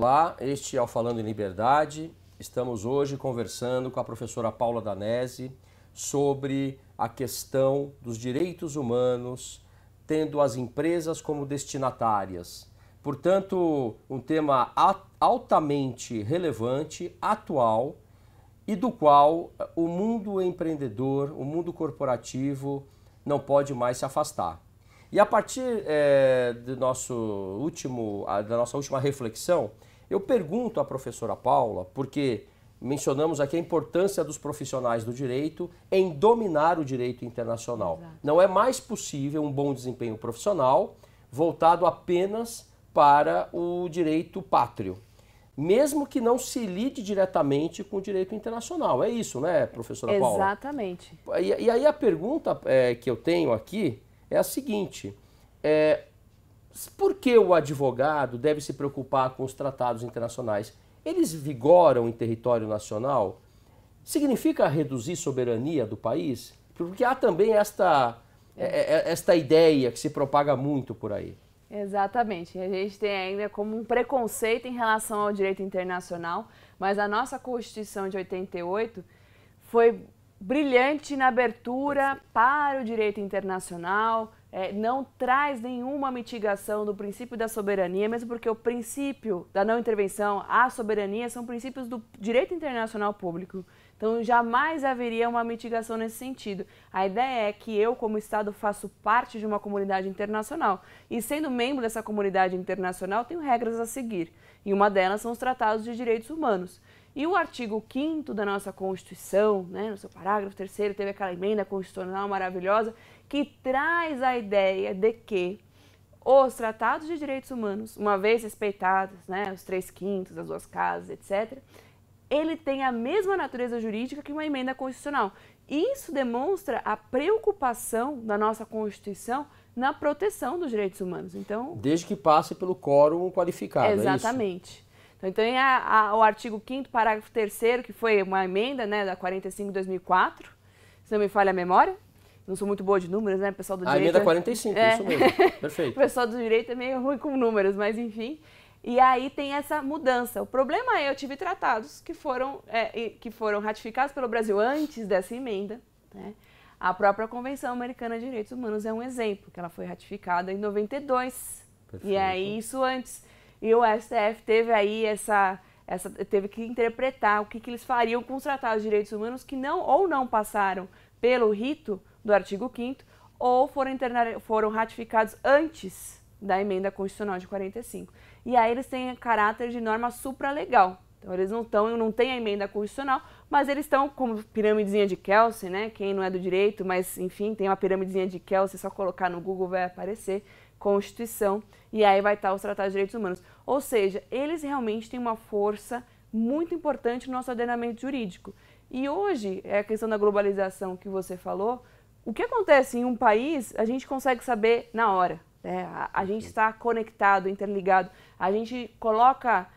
Olá, este é o Falando em Liberdade. Estamos hoje conversando com a professora Paula Danesi sobre a questão dos direitos humanos, tendo as empresas como destinatárias. Portanto, um tema altamente relevante, atual, e do qual o mundo empreendedor, o mundo corporativo não pode mais se afastar. E a partir da nossa última reflexão, eu pergunto à professora Paula, porque mencionamos aqui a importância dos profissionais do direito em dominar o direito internacional. Exato. Não é mais possível um bom desempenho profissional voltado apenas para o direito pátrio, mesmo que não se lide diretamente com o direito internacional. É isso, né, professora Paula? Exatamente. E aí a pergunta que eu tenho aqui é a seguinte: por que o advogado deve se preocupar com os tratados internacionais? Eles vigoram em território nacional? Significa reduzir soberania do país? Porque há também esta ideia que se propaga muito por aí. Exatamente. A gente tem ainda como um preconceito em relação ao direito internacional, mas a nossa Constituição de 88 foi brilhante na abertura para o direito internacional, não traz nenhuma mitigação do princípio da soberania, mesmo porque o princípio da não intervenção, a soberania, são princípios do direito internacional público. Então, jamais haveria uma mitigação nesse sentido. A ideia é que eu, como Estado, faço parte de uma comunidade internacional e, sendo membro dessa comunidade internacional, tenho regras a seguir. E uma delas são os tratados de direitos humanos. E o artigo 5º da nossa Constituição, no seu parágrafo 3º, teve aquela emenda constitucional maravilhosa que traz a ideia de que os tratados de direitos humanos, uma vez respeitados, os 3/5, as 2 casas, etc., ele tem a mesma natureza jurídica que uma emenda constitucional. Isso demonstra a preocupação da nossa Constituição na proteção dos direitos humanos. Então, desde que passe pelo quórum qualificado. Exatamente. É isso? Então tem o artigo 5º, parágrafo 3º, que foi uma emenda da 45 de 2004, se não me falha a memória. Não sou muito boa de números, né, pessoal do direito. A emenda 45, isso mesmo. Perfeito. O pessoal do direito é meio ruim com números, mas enfim. E aí tem essa mudança. O problema é, eu tive tratados que foram ratificados pelo Brasil antes dessa emenda, né? A própria Convenção Americana de Direitos Humanos é um exemplo, que ela foi ratificada em 92. Perfeito. E aí isso antes. E o STF teve aí teve que interpretar o que eles fariam com os tratados de direitos humanos que não passaram pelo rito do artigo 5º ou foram ratificados antes da emenda constitucional de 45. E aí eles têm caráter de norma supralegal. Então eles não têm a emenda constitucional, mas eles estão como piramidezinha de Kelsen, né? Quem não é do direito, mas enfim, tem uma piramidezinha de Kelsen, só colocar no Google vai aparecer Constituição, e aí vai estar os tratados de direitos humanos. Ou seja, eles realmente têm uma força muito importante no nosso ordenamento jurídico. E hoje, a questão da globalização que você falou, o que acontece em um país, a gente consegue saber na hora. A gente está conectado, interligado, a gente coloca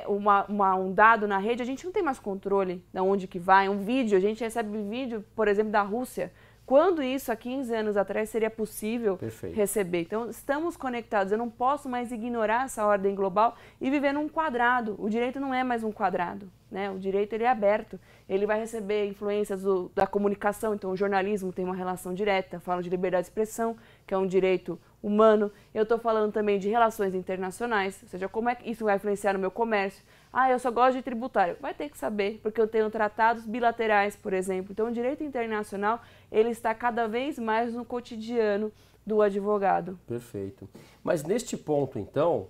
um dado na rede, a gente não tem mais controle de onde que vai, um vídeo, a gente recebe vídeo, por exemplo, da Rússia. Quando isso, há 15 anos atrás, seria possível receber? Então, estamos conectados. Eu não posso mais ignorar essa ordem global e viver num quadrado. O direito não é mais um quadrado, né? O direito ele é aberto. Ele vai receber influências da comunicação. Então, o jornalismo tem uma relação direta. Falo de liberdade de expressão, que é um direito humano. Eu estou falando também de relações internacionais, ou seja, como é que isso vai influenciar no meu comércio. Eu só gosto de tributário. Vai ter que saber, porque eu tenho tratados bilaterais, por exemplo. Então, o direito internacional, ele está cada vez mais no cotidiano do advogado. Perfeito. Mas neste ponto, então,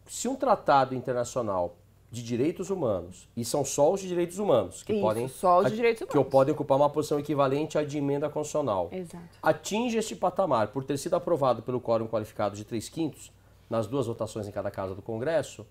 se um tratado internacional de direitos humanos, e são só os de direitos humanos, que podem ocupar uma posição equivalente à de emenda constitucional, Exato. Atinge este patamar por ter sido aprovado pelo quórum qualificado de 3/5, nas 2 votações em cada casa do Congresso,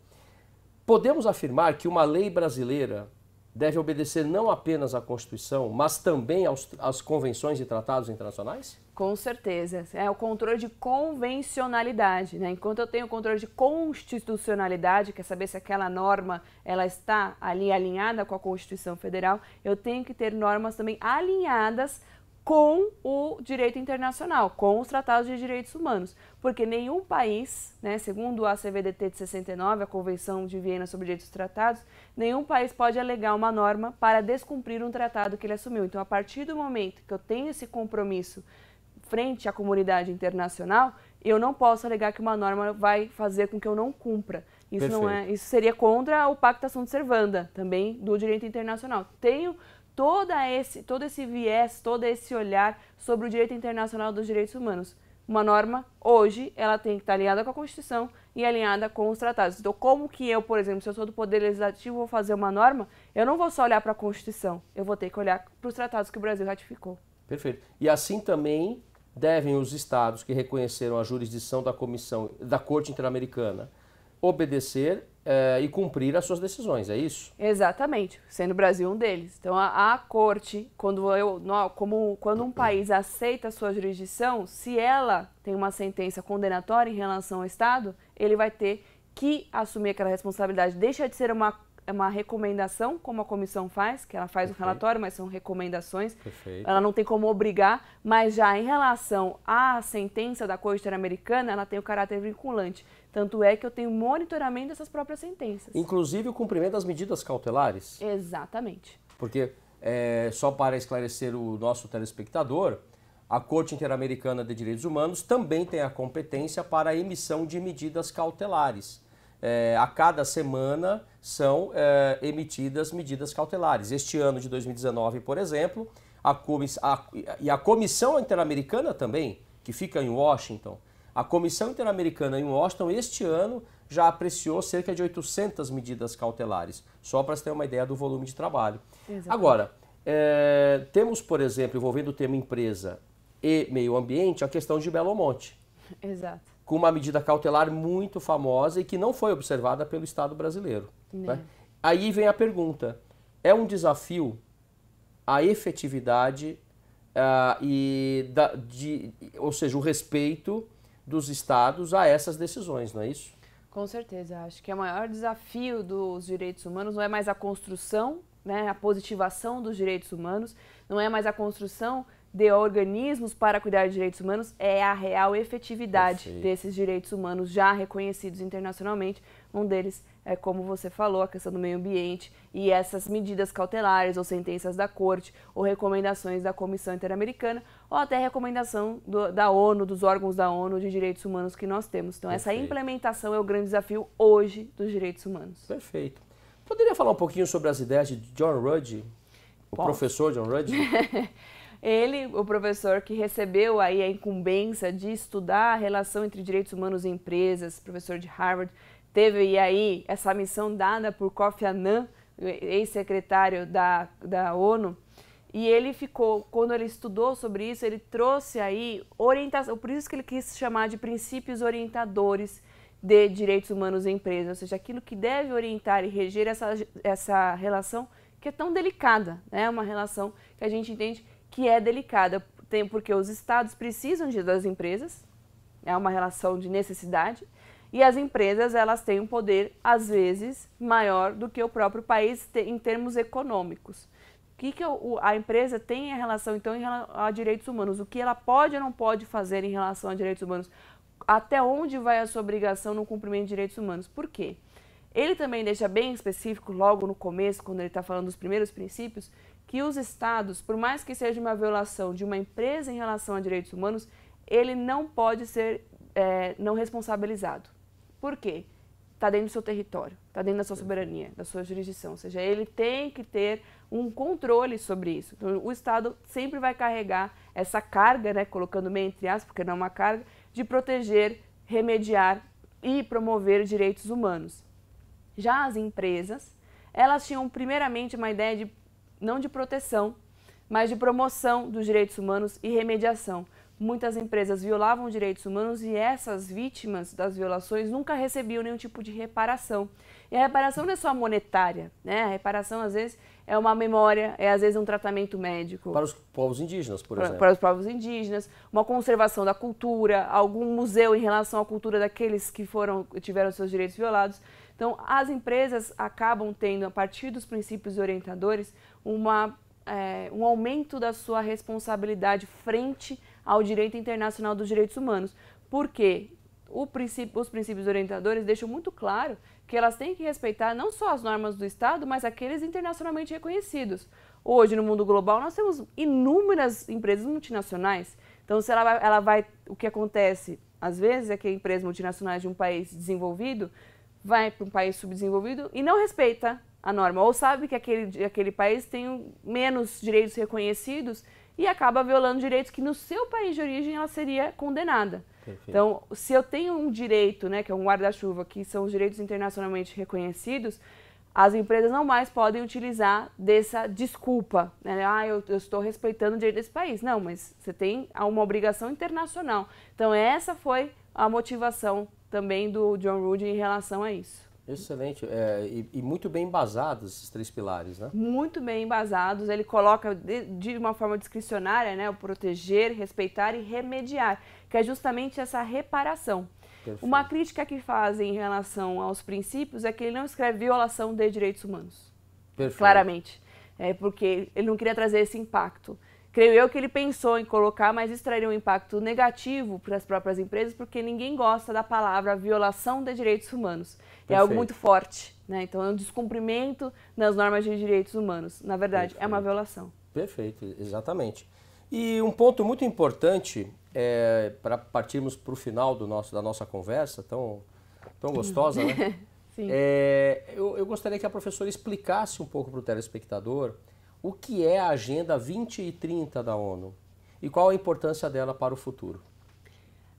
podemos afirmar que uma lei brasileira deve obedecer não apenas à Constituição, mas também às convenções e tratados internacionais? Com certeza. É o controle de convencionalidade, né? Enquanto eu tenho o controle de constitucionalidade, que é saber se aquela norma ela está ali alinhada com a Constituição Federal, eu tenho que ter normas também alinhadas com o direito internacional, com os tratados de direitos humanos, porque nenhum país, né, segundo a CVDT de 69, a Convenção de Viena sobre Direitos Tratados, nenhum país pode alegar uma norma para descumprir um tratado que ele assumiu. Então, a partir do momento que eu tenho esse compromisso frente à comunidade internacional, eu não posso alegar que uma norma vai fazer com que eu não cumpra. Isso não é, isso seria contra o Pacta Sunt Servanda, também do direito internacional. Tenho todo esse viés, todo esse olhar sobre o direito internacional dos direitos humanos. Uma norma, hoje, ela tem que estar alinhada com a Constituição e alinhada com os tratados. Então, como que eu, por exemplo, se eu sou do Poder Legislativo, vou fazer uma norma, eu não vou só olhar para a Constituição, eu vou ter que olhar para os tratados que o Brasil ratificou. Perfeito. E assim também devem os estados que reconheceram a jurisdição da Corte Interamericana obedecer e cumprir as suas decisões, é isso? Exatamente, sendo o Brasil um deles. Então, a Corte, quando um país aceita a sua jurisdição, se ela tem uma sentença condenatória em relação ao Estado, ele vai ter que assumir aquela responsabilidade. Deixa de ser uma recomendação, como a comissão faz, que ela faz um relatório, mas são recomendações. Perfeito. Ela não tem como obrigar, mas já em relação à sentença da Corte Interamericana, ela tem o caráter vinculante. Tanto é que eu tenho monitoramento dessas próprias sentenças. Inclusive o cumprimento das medidas cautelares. Exatamente. Porque, só para esclarecer o nosso telespectador, a Corte Interamericana de Direitos Humanos também tem a competência para a emissão de medidas cautelares. A cada semana são emitidas medidas cautelares. Este ano de 2019, por exemplo, a Comissão Interamericana também, que fica em Washington, a Comissão Interamericana em Washington, este ano, já apreciou cerca de 800 medidas cautelares, só para você ter uma ideia do volume de trabalho. Exatamente. Agora, temos, por exemplo, envolvendo o tema empresa e meio ambiente, a questão de Belo Monte. Exato. Com uma medida cautelar muito famosa e que não foi observada pelo Estado brasileiro. Né? Aí vem a pergunta, é um desafio a efetividade ou seja, o respeito dos estados a essas decisões, não é isso? Com certeza. Acho que o maior desafio dos direitos humanos não é mais a construção, né, a positivação dos direitos humanos, não é mais a construção de organismos para cuidar de direitos humanos, é a real efetividade desses direitos humanos já reconhecidos internacionalmente. Um deles é, como você falou, a questão do meio ambiente e essas medidas cautelares ou sentenças da Corte ou recomendações da Comissão Interamericana ou até recomendação da ONU, dos órgãos da ONU de direitos humanos que nós temos. Então, essa implementação é o grande desafio hoje dos direitos humanos. Perfeito. Poderia falar um pouquinho sobre as ideias de John Ruggie, professor John Ruggie? Ele, o professor que recebeu aí a incumbência de estudar a relação entre direitos humanos e empresas, professor de Harvard, teve aí essa missão dada por Kofi Annan, ex-secretário da ONU, e ele ficou, quando ele estudou sobre isso, ele trouxe aí orientação, por isso que ele quis chamar de princípios orientadores de direitos humanos em empresas, ou seja, aquilo que deve orientar e reger essa relação que é tão delicada, né? Uma relação que a gente entende que é delicada, porque os estados precisam das empresas, é uma relação de necessidade, e as empresas elas têm um poder, às vezes, maior do que o próprio país em termos econômicos. O que a empresa tem em relação, então, a direitos humanos? O que ela pode ou não pode fazer em relação a direitos humanos? Até onde vai a sua obrigação no cumprimento de direitos humanos? Por quê? Ele também deixa bem específico, logo no começo, quando ele está falando dos primeiros princípios, que os estados, por mais que seja uma violação de uma empresa em relação a direitos humanos, ele não pode ser não responsabilizado. Por quê? Está dentro do seu território, está dentro da sua soberania, da sua jurisdição. Ou seja, ele tem que ter um controle sobre isso. Então, o Estado sempre vai carregar essa carga, né, colocando meio entre aspas, porque não é uma carga, de proteger, remediar e promover direitos humanos. Já as empresas, elas tinham primeiramente uma ideia não de proteção, mas de promoção dos direitos humanos e remediação. Muitas empresas violavam direitos humanos e essas vítimas das violações nunca recebiam nenhum tipo de reparação. E a reparação não é só monetária, né? A reparação, às vezes, é uma memória, às vezes um tratamento médico. Para os povos indígenas, por exemplo. Para os povos indígenas, uma conservação da cultura, algum museu em relação à cultura daqueles que tiveram seus direitos violados. Então, as empresas acabam tendo, a partir dos princípios orientadores, uma um aumento da sua responsabilidade frente ao direito internacional dos direitos humanos. Por quê? Os princípios orientadores deixam muito claro que elas têm que respeitar não só as normas do Estado, mas aqueles internacionalmente reconhecidos. Hoje, no mundo global, nós temos inúmeras empresas multinacionais. Então, se o que acontece, às vezes, é que a empresa multinacional de um país desenvolvido vai para um país subdesenvolvido e não respeita a norma, ou sabe que aquele país tem menos direitos reconhecidos e acaba violando direitos que no seu país de origem ela seria condenada. Perfeito. Então, se eu tenho um direito, né, que é um guarda-chuva, que são os direitos internacionalmente reconhecidos, as empresas não mais podem utilizar dessa desculpa, né? Eu estou respeitando o direito desse país. Não, mas você tem uma obrigação internacional. Então, essa foi a motivação também do John Rudin em relação a isso. Excelente. E muito bem embasados esses 3 pilares, né? Muito bem embasados. Ele coloca de uma forma discricionária, né, o proteger, respeitar e remediar, que é justamente essa reparação. Perfeito. Uma crítica que fazem em relação aos princípios é que ele não escreve violação de direitos humanos. Perfeito. Claramente. Porque ele não queria trazer esse impacto. Creio eu que ele pensou em colocar, mas isso traria um impacto negativo para as próprias empresas, porque ninguém gosta da palavra violação de direitos humanos. Perfeito. É algo muito forte, né? Então, é um descumprimento das normas de direitos humanos. Na verdade, perfeito, é uma violação. Perfeito, exatamente. E um ponto muito importante, para partirmos para o final da nossa conversa, tão gostosa, né? Sim. Eu gostaria que a professora explicasse um pouco para o telespectador o que é a Agenda 2030 da ONU e qual a importância dela para o futuro.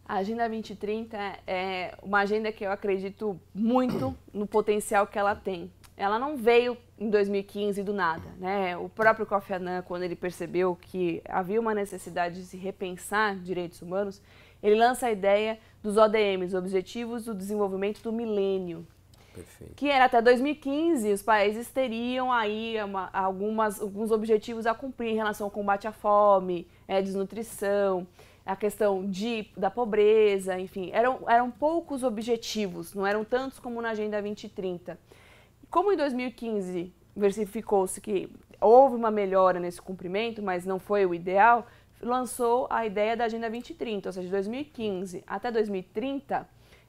A Agenda 2030 é uma agenda que eu acredito muito no potencial que ela tem. Ela não veio em 2015 do nada, né? O próprio Kofi Annan, quando ele percebeu que havia uma necessidade de se repensar direitos humanos, ele lança a ideia dos ODMs, Objetivos do Desenvolvimento do Milênio. Perfeito. Que era até 2015, os países teriam aí alguns objetivos a cumprir em relação ao combate à fome, desnutrição, a questão da pobreza, enfim, eram poucos objetivos, não eram tantos como na Agenda 2030. Como em 2015 verificou-se que houve uma melhora nesse cumprimento, mas não foi o ideal, lançou a ideia da Agenda 2030, ou seja, de 2015 até 2030,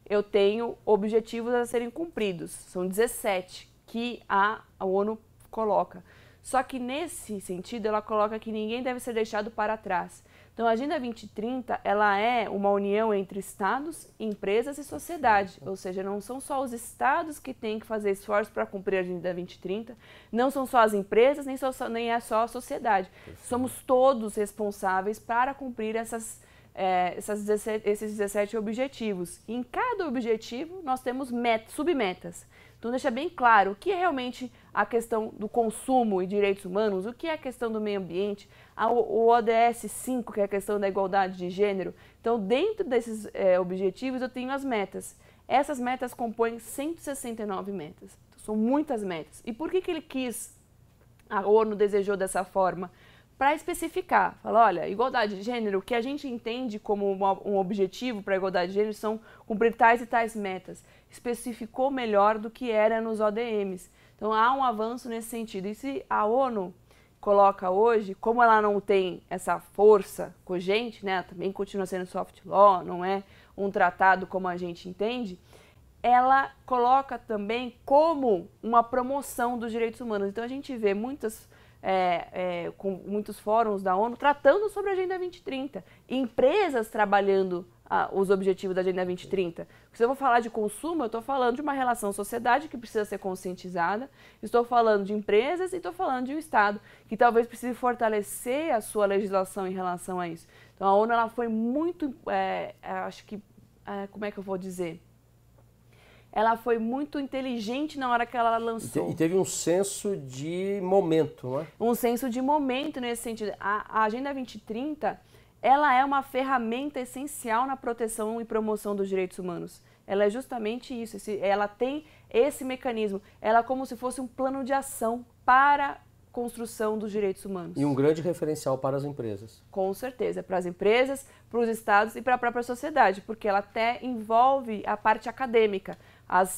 eu tenho objetivos a serem cumpridos. São 17 que a ONU coloca. Só que nesse sentido, ela coloca que ninguém deve ser deixado para trás. Então, a Agenda 2030, ela é uma união entre estados, empresas e sociedade. Ou seja, não são só os estados que têm que fazer esforços para cumprir a Agenda 2030, não são só as empresas, nem é só a sociedade. Somos todos responsáveis para cumprir esses 17 objetivos. E em cada objetivo, nós temos submetas. Então, deixa bem claro o que é realmente a questão do consumo e direitos humanos, o que é a questão do meio ambiente, o ODS 5, que é a questão da igualdade de gênero. Então, dentro desses objetivos, eu tenho as metas. Essas metas compõem 169 metas. Então, são muitas metas. E por que a ONU desejou dessa forma? Para especificar, falar, olha, igualdade de gênero, o que a gente entende como um objetivo para a igualdade de gênero são cumprir tais e tais metas. Especificou melhor do que era nos ODMs. Então, há um avanço nesse sentido. E se a ONU coloca hoje, como ela não tem essa força cogente, né, também continua sendo soft law, não é um tratado como a gente entende, ela coloca também como uma promoção dos direitos humanos. Então, a gente vê com muitos fóruns da ONU tratando sobre a Agenda 2030, empresas trabalhando os objetivos da Agenda 2030. Porque se eu vou falar de consumo, eu estou falando de uma relação sociedade que precisa ser conscientizada, estou falando de empresas e estou falando de um Estado que talvez precise fortalecer a sua legislação em relação a isso. Então a ONU ela foi muito, como é que eu vou dizer? Ela foi muito inteligente na hora que ela lançou. E teve um senso de momento, não é? Um senso de momento nesse sentido. A Agenda 2030, ela é uma ferramenta essencial na proteção e promoção dos direitos humanos. Ela é justamente isso, ela tem esse mecanismo. Ela é como se fosse um plano de ação para a construção dos direitos humanos. E um grande referencial para as empresas. Com certeza, para as empresas, para os estados e para a própria sociedade, porque ela até envolve a parte acadêmica.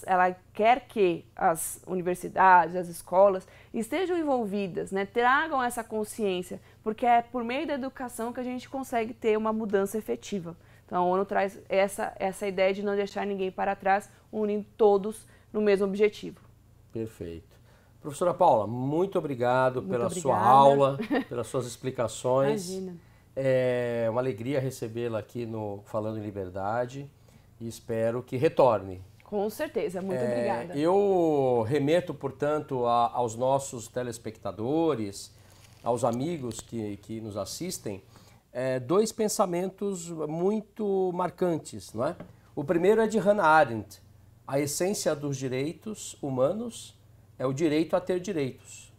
ela quer que as universidades, as escolas estejam envolvidas, né, tragam essa consciência, porque é por meio da educação que a gente consegue ter uma mudança efetiva. Então, a ONU traz essa ideia de não deixar ninguém para trás, unindo todos no mesmo objetivo. Perfeito. Professora Paula, muito obrigado pela sua aula, pelas suas explicações. Imagina. É uma alegria recebê-la aqui no Falando em Liberdade e espero que retorne. Com certeza, muito obrigada. Eu remeto, portanto, aos nossos telespectadores, aos amigos que nos assistem, dois pensamentos muito marcantes, não é? O primeiro é de Hannah Arendt. A essência dos direitos humanos é o direito a ter direitos.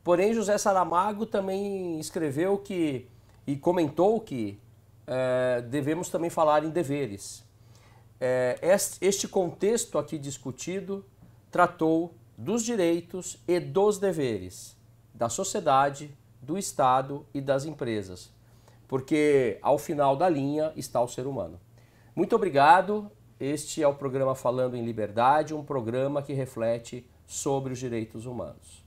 Porém, José Saramago também escreveu e comentou que devemos também falar em deveres. Este contexto aqui discutido tratou dos direitos e dos deveres da sociedade, do Estado e das empresas, porque ao final da linha está o ser humano. Muito obrigado. Este é o programa Falando em Liberdade, um programa que reflete sobre os direitos humanos.